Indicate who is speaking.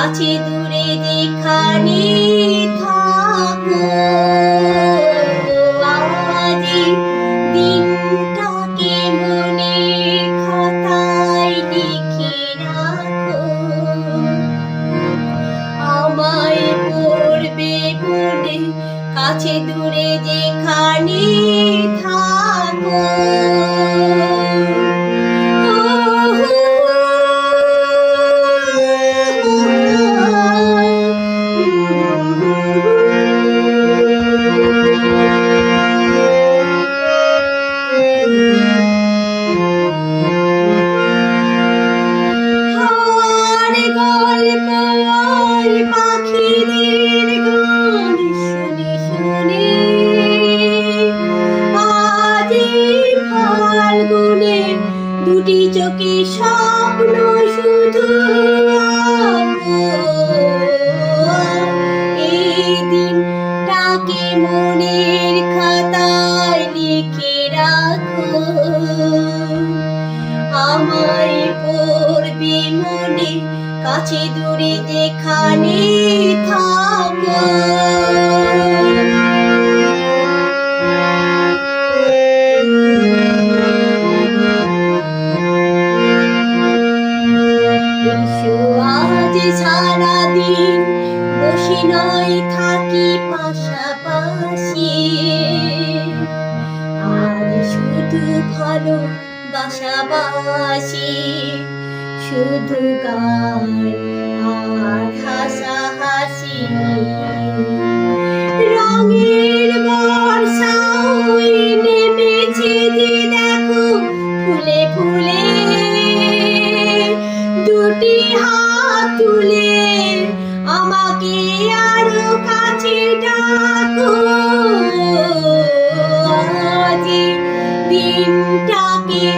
Speaker 1: কাছে দূরে যেখানে থাকো, আজি দিনটাকে মনের খাতায় লিখে রাখো। আমায় পড়বে বলে কাছে দূরে যেখানে থাকো। দুটি চোখে স্বপ্ন শুধু আঁকো, এই দিনটাকে মনের খাতায় লিখে রাখো। আমায় পড়বে মনে কাছে দূরে যেখানে থাকো। আজ সারাদিন বসে নয় থাকি পাশাপাশি, আজ শুধু ভালো বাসাবাসি, শুধু গান আর হাসাহাসি। রঙের বর্ষাও নেমেছে যে দেখো ফুলে ফুলে, দুটি হাত তুলে আমাকে আরো কাছে ডাকো। আজ দিনটাকে